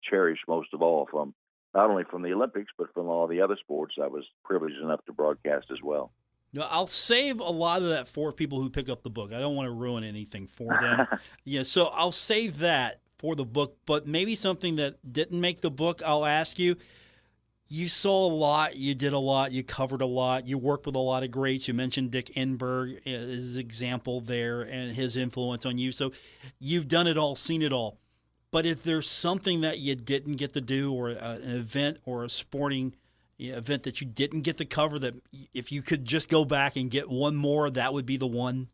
cherish most of all, from not only from the Olympics, but from all the other sports I was privileged enough to broadcast as well. I'll save a lot of that for people who pick up the book. I don't want to ruin anything for them. So I'll save that for the book, but maybe something that didn't make the book, I'll ask you. You saw a lot, you did a lot, you covered a lot, you worked with a lot of greats. You mentioned Dick Enberg as an example there and his influence on you. So you've done it all, seen it all. But if there's something that you didn't get to do, or an event or a sporting event that you didn't get to cover, that if you could just go back and get one more, that would be the one?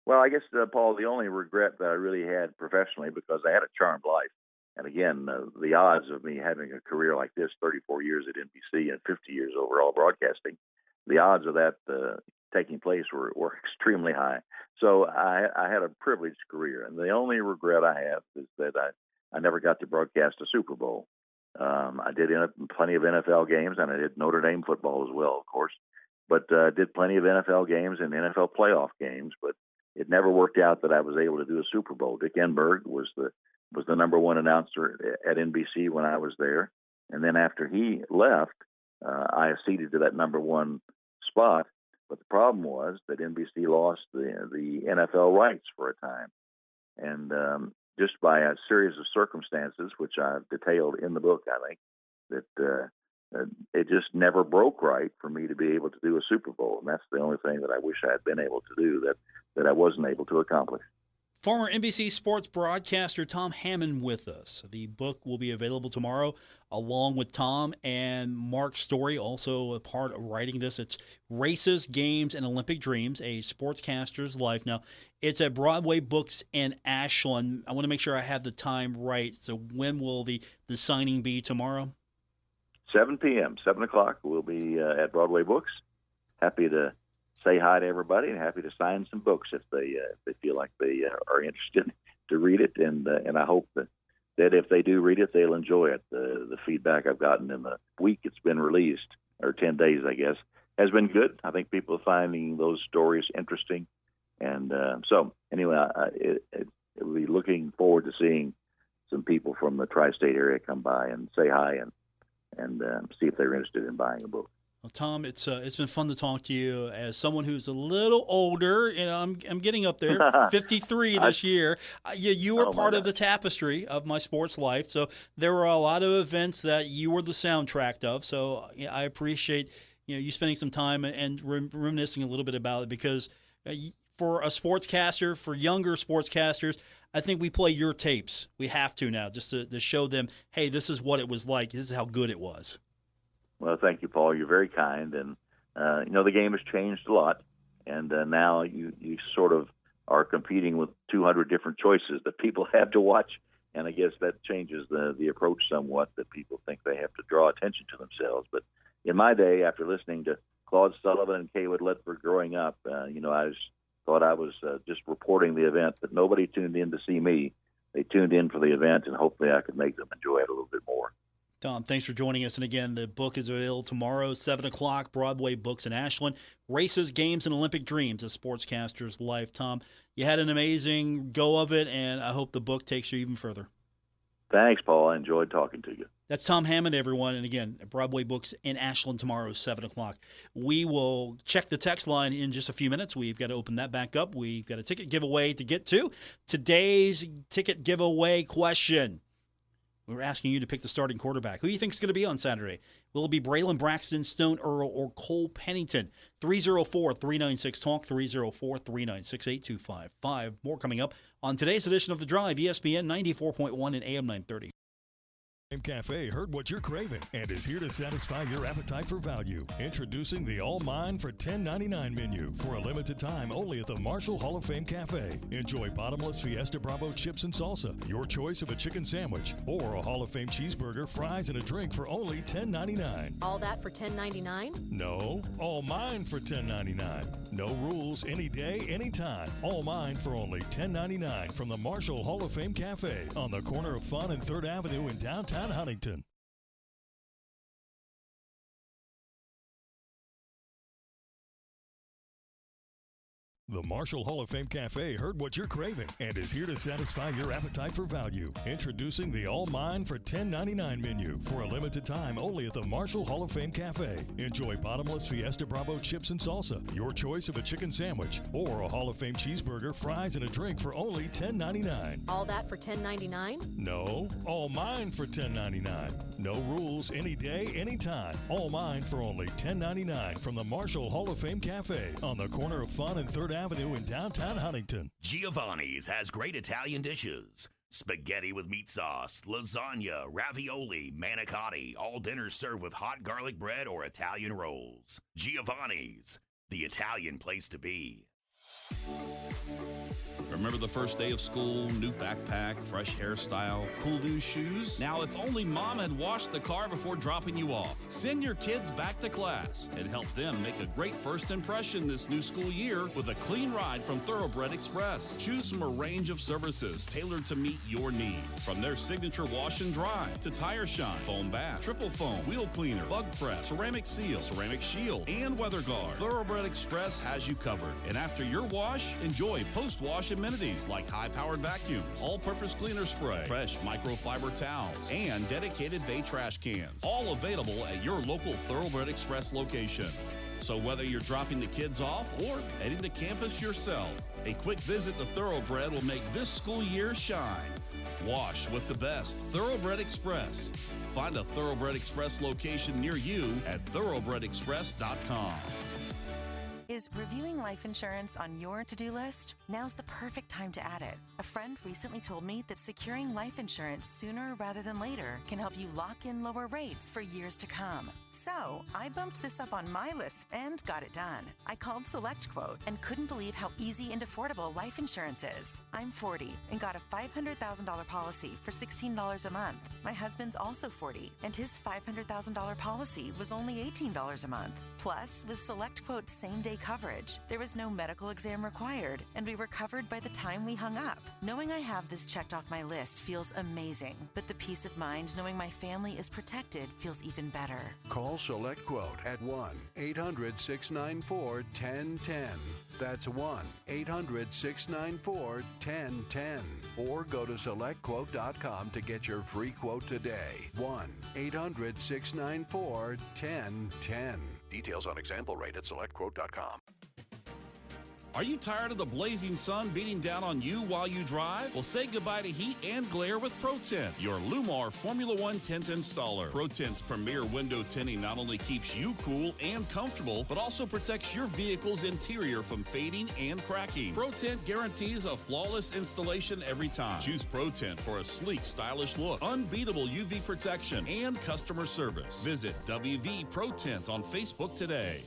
Well, I guess, Paul, the only regret that I really had professionally, because I had a charmed life. And again, the odds of me having a career like this, 34 years at NBC and 50 years overall broadcasting, the odds of that taking place were extremely high. So I had a privileged career. And the only regret I have is that I never got to broadcast a Super Bowl. I did plenty of NFL games, and I did Notre Dame football as well, of course. But did plenty of NFL games and NFL playoff games, but it never worked out that I was able to do a Super Bowl. Dick Enberg was the number one announcer at NBC when I was there. And then after he left, I acceded to that number one spot. But the problem was that NBC lost the NFL rights for a time. And just by a series of circumstances, which I've detailed in the book, I think, that it just never broke right for me to be able to do a Super Bowl. And that's the only thing that I wish I had been able to do that I wasn't able to accomplish. Former NBC sports broadcaster Tom Hammond with us. The book will be available tomorrow, along with Tom and Mark Story, also a part of writing this. It's Races, Games, and Olympic Dreams, a sportscaster's life. Now, it's at Broadway Books in Ashland. I want to make sure I have the time right. So when will the signing be tomorrow? 7 p.m., 7 o'clock. We'll be at Broadway Books. Happy to say hi to everybody and happy to sign some books if they feel like they are interested to read it. And I hope that if they do read it, they'll enjoy it. The feedback I've gotten in the week it's been released, or 10 days, I guess, has been good. I think people are finding those stories interesting. And so anyway, we'll be looking forward to seeing some people from the tri-state area come by and say hi and see if they're interested in buying a book. Well, Tom, it's been fun to talk to you as someone who's a little older. I'm getting up there, 53 this year. You were part of the tapestry of my sports life, so there were a lot of events that you were the soundtrack of. So I appreciate you spending some time and reminiscing a little bit about it, because for a sportscaster, for younger sportscasters, I think we play your tapes. We have to now, just to show them, hey, this is what it was like. This is how good it was. Well, thank you, Paul. You're very kind. And, the game has changed a lot. And now you sort of are competing with 200 different choices that people have to watch. And I guess that changes the approach somewhat, that people think they have to draw attention to themselves. But in my day, after listening to Claude Sullivan and Kaywood Ledford growing up, I thought I was just reporting the event, but nobody tuned in to see me. They tuned in for the event, and hopefully I could make them enjoy it a little bit more. Tom, thanks for joining us. And again, the book is available tomorrow, 7 o'clock, Broadway Books in Ashland. Races, Games, and Olympic Dreams, a sportscaster's life. Tom, you had an amazing go of it, and I hope the book takes you even further. Thanks, Paul. I enjoyed talking to you. That's Tom Hammond, everyone. And again, Broadway Books in Ashland tomorrow, 7 o'clock. We will check the text line in just a few minutes. We've got to open that back up. We've got a ticket giveaway to get to. Today's ticket giveaway question. We're asking you to pick the starting quarterback. Who do you think is going to be on Saturday? Will it be Braylon Braxton, Stone Earl, or Cole Pennington? 304-396-TALK, 304-396-8255. More coming up on today's edition of The Drive, ESPN 94.1 and AM 930. Cafe heard what you're craving and is here to satisfy your appetite for value. Introducing the All Mine for $10.99 menu for a limited time only at the Marshall Hall of Fame Cafe. Enjoy bottomless Fiesta Bravo chips and salsa, your choice of a chicken sandwich, or a Hall of Fame cheeseburger, fries, and a drink for only $10.99. All that for $10.99? No, all mine for $10.99. No rules, any day, anytime. All mine for only $10.99 from the Marshall Hall of Fame Cafe on the corner of Fun and 3rd Avenue in downtown Huntington. The Marshall Hall of Fame Cafe heard what you're craving and is here to satisfy your appetite for value. Introducing the All Mine for $10.99 menu for a limited time only at the Marshall Hall of Fame Cafe. Enjoy bottomless Fiesta Bravo chips and salsa, your choice of a chicken sandwich, or a Hall of Fame cheeseburger, fries, and a drink for only $10.99. All that for $10.99? No, all mine for $10.99. No rules, any day, anytime. All mine for only $10.99 from the Marshall Hall of Fame Cafe on the corner of Fun and 3rd Avenue in downtown Huntington. Giovanni's has great Italian dishes. Spaghetti with meat sauce, lasagna, ravioli, manicotti, all dinners served with hot garlic bread or Italian rolls. Giovanni's, the Italian place to be. Remember the first day of school, new backpack, fresh hairstyle, cool new shoes? Now, if only Mom had washed the car before dropping you off. Send your kids back to class and help them make a great first impression this new school year with a clean ride from Thoroughbred Express. Choose from a range of services tailored to meet your needs. From their signature wash and dry to tire shine, foam bath, triple foam, wheel cleaner, bug press, ceramic seal, ceramic shield, and weather guard. Thoroughbred Express has you covered. And after your wash, enjoy post-wash amenities like high-powered vacuums, all-purpose cleaner spray, fresh microfiber towels, and dedicated bay trash cans. All available at your local Thoroughbred Express location. So whether you're dropping the kids off or heading to campus yourself, a quick visit to Thoroughbred will make this school year shine. Wash with the best. Thoroughbred Express. Find a Thoroughbred Express location near you at thoroughbredexpress.com. Is reviewing life insurance on your to-do list? Now's the perfect time to add it. A friend recently told me that securing life insurance sooner rather than later can help you lock in lower rates for years to come. So I bumped this up on my list and got it done. I called SelectQuote and couldn't believe how easy and affordable life insurance is. I'm 40 and got a $500,000 policy for $16 a month. My husband's also 40 and his $500,000 policy was only $18 a month. Plus, with SelectQuote's same-day coverage, there was no medical exam required, and we were covered by the time we hung up. Knowing I have this checked off my list feels amazing, but the peace of mind knowing my family is protected feels even better. Call SelectQuote at 1-800-694-1010. That's 1-800-694-1010. Or go to SelectQuote.com to get your free quote today. 1-800-694-1010. Details on example rate at SelectQuote.com. Are you tired of the blazing sun beating down on you while you drive? Well, say goodbye to heat and glare with ProTint, your Lumar Formula One tint installer. ProTint's premier window tinting not only keeps you cool and comfortable, but also protects your vehicle's interior from fading and cracking. ProTint guarantees a flawless installation every time. Choose ProTint for a sleek, stylish look, unbeatable UV protection, and customer service. Visit WV ProTint on Facebook today.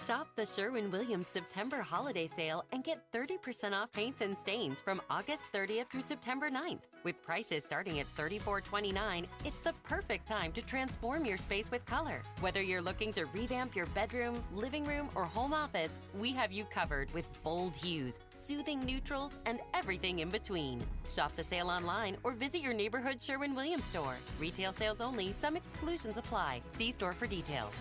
Shop the Sherwin-Williams September holiday sale and get 30% off paints and stains from August 30th through September 9th. With prices starting at $34.29, it's the perfect time to transform your space with color. Whether you're looking to revamp your bedroom, living room, or home office, we have you covered with bold hues, soothing neutrals, and everything in between. Shop the sale online or visit your neighborhood Sherwin-Williams store. Retail sales only. Some exclusions apply. See store for details.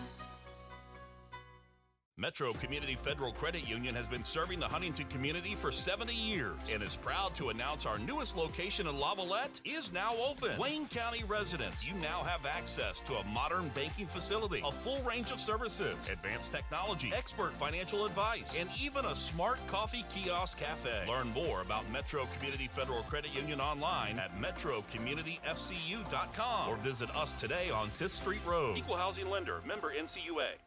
Metro Community Federal Credit Union has been serving the Huntington community for 70 years and is proud to announce our newest location in Lavalette is now open. Wayne County residents, you now have access to a modern banking facility, a full range of services, advanced technology, expert financial advice, and even a smart coffee kiosk cafe. Learn more about Metro Community Federal Credit Union online at metrocommunityfcu.com or visit us today on 5th Street Road. Equal housing lender, member NCUA.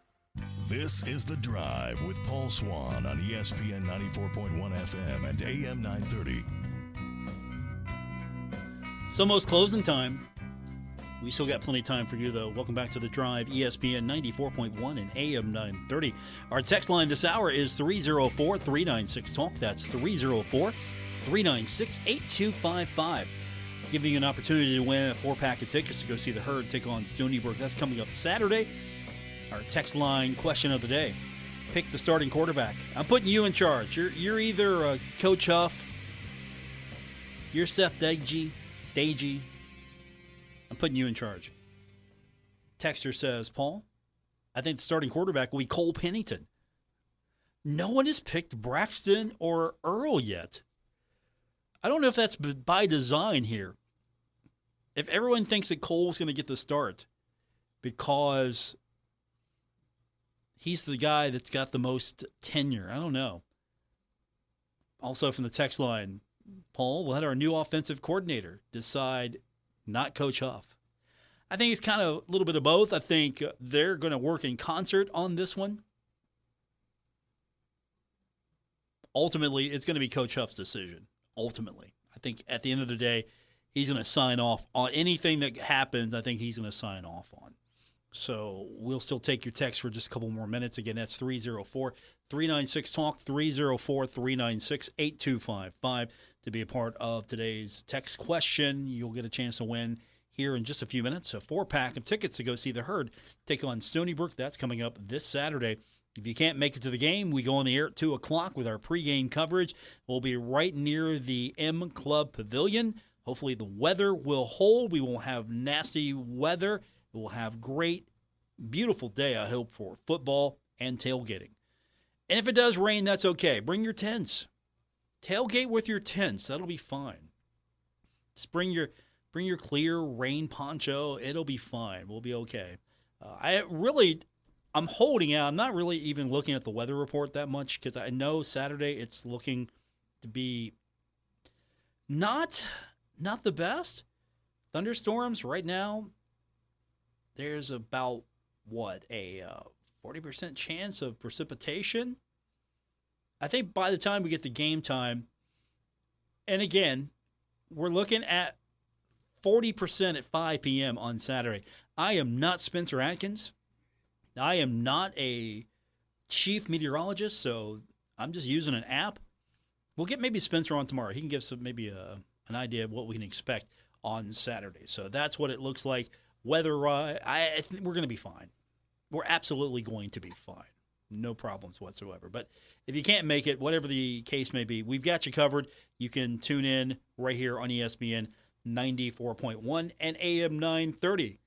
This is The Drive with Paul Swann on ESPN 94.1 FM and AM 930. It's almost closing time. We still got plenty of time for you, though. Welcome back to The Drive, ESPN 94.1 and AM 930. Our text line this hour is 304-396-TALK. That's 304-396-8255. Giving you an opportunity to win a 4-pack of tickets to go see the Herd take on Stony Brook. That's coming up Saturday. Our text line question of the day. Pick the starting quarterback. I'm putting you in charge. You're either Coach Huff, you're Seth Dagey. I'm putting you in charge. Texter says, Paul, I think the starting quarterback will be Cole Pennington. No one has picked Braxton or Earl yet. I don't know if that's by design here. If everyone thinks that Cole's going to get the start because he's the guy that's got the most tenure. I don't know. Also from the text line, Paul, we'll let our new offensive coordinator decide, not Coach Huff. I think it's kind of a little bit of both. I think they're going to work in concert on this one. Ultimately, it's going to be Coach Huff's decision. Ultimately. I think at the end of the day, he's going to sign off on anything that happens. I think he's going to sign off on. So we'll still take your text for just a couple more minutes. Again, that's 304-396-TALK, 304-396-8255 to be a part of today's text question. You'll get a chance to win here in just a few minutes. A 4-pack of tickets to go see the Herd take on Stony Brook. That's coming up this Saturday. If you can't make it to the game, we go on the air at 2 o'clock with our pregame coverage. We'll be right near the M Club Pavilion. Hopefully the weather will hold. We won't have nasty weather. We'll have great, beautiful day, I hope, for football and tailgating. And if it does rain, that's okay. Bring your tents. Tailgate with your tents. That'll be fine. Just bring your clear rain poncho. It'll be fine. We'll be okay. I'm holding out. I'm not really even looking at the weather report that much because I know Saturday it's looking to be not the best. Thunderstorms right now, there's about, a 40% chance of precipitation? I think by the time we get to game time, and again, we're looking at 40% at 5 p.m. on Saturday. I am not Spencer Atkins. I am not a chief meteorologist, so I'm just using an app. We'll get maybe Spencer on tomorrow. He can give some an idea of what we can expect on Saturday. So that's what it looks like. Weather, I think we're going to be fine. We're absolutely going to be fine. No problems whatsoever. But if you can't make it, whatever the case may be, we've got you covered. You can tune in right here on ESPN 94.1 and AM 930.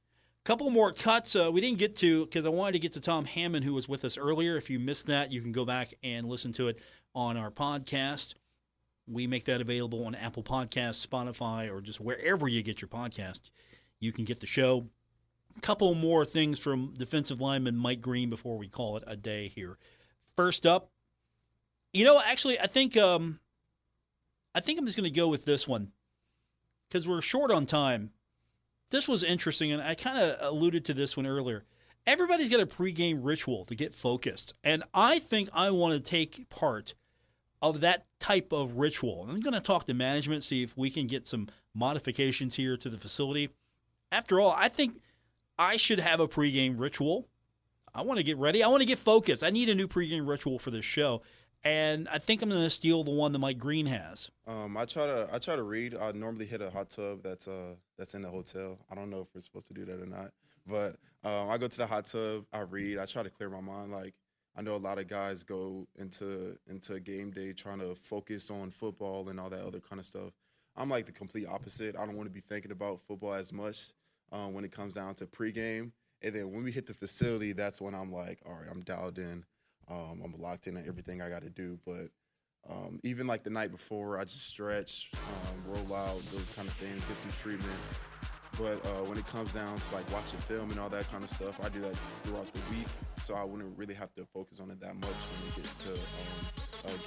Couple more cuts we didn't get to because I wanted to get to Tom Hammond, who was with us earlier. If you missed that, you can go back and listen to it on our podcast. We make that available on Apple Podcasts, Spotify, or just wherever you get your podcast. You can get the show. A couple more things from defensive lineman Mike Green before we call it a day here. First up, actually, I think I'm just going to go with this one because we're short on time. This was interesting, and I kind of alluded to this one earlier. Everybody's got a pregame ritual to get focused, and I think I want to take part of that type of ritual. I'm going to talk to management, see if we can get some modifications here to the facility. After all, I think I should have a pregame ritual. I want to get ready. I want to get focused. I need a new pregame ritual for this show, and I think I'm going to steal the one that Mike Green has. I try to read. I normally hit a hot tub that's in the hotel. I don't know if we're supposed to do that or not, but I go to the hot tub. I read. I try to clear my mind. Like I know a lot of guys go into game day trying to focus on football and all that other kind of stuff. I'm like the complete opposite. I don't want to be thinking about football as much when it comes down to pregame. And then when we hit the facility, that's when I'm like, all right, I'm dialed in. I'm locked in on everything I got to do. But even like the night before, I just stretch, roll out, those kind of things, get some treatment. But when it comes down to like watching film and all that kind of stuff, I do that throughout the week. So I wouldn't really have to focus on it that much when it gets to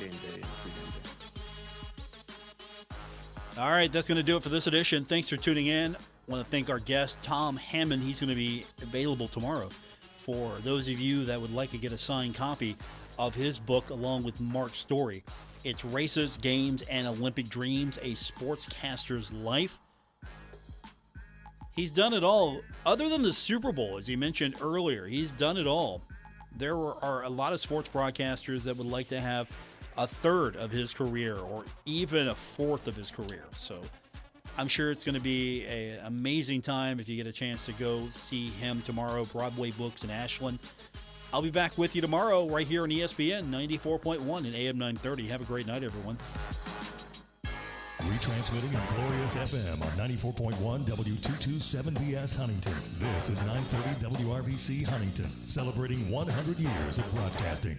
game day and pregame day. All right, that's going to do it for this edition. Thanks for tuning in. I want to thank our guest, Tom Hammond. He's going to be available tomorrow for those of you that would like to get a signed copy of his book along with Mark's story. It's Races, Games, and Olympic Dreams, A Sportscaster's Life. He's done it all. Other than the Super Bowl, as he mentioned earlier, he's done it all. There are a lot of sports broadcasters that would like to have a third of his career or even a fourth of his career. So I'm sure it's going to be an amazing time if you get a chance to go see him tomorrow, Broadway Books in Ashland. I'll be back with you tomorrow right here on ESPN 94.1 and AM 930. Have a great night, everyone. Retransmitting on Glorious FM on 94.1 W227BS Huntington. This is 930 WRVC Huntington, celebrating 100 years of broadcasting.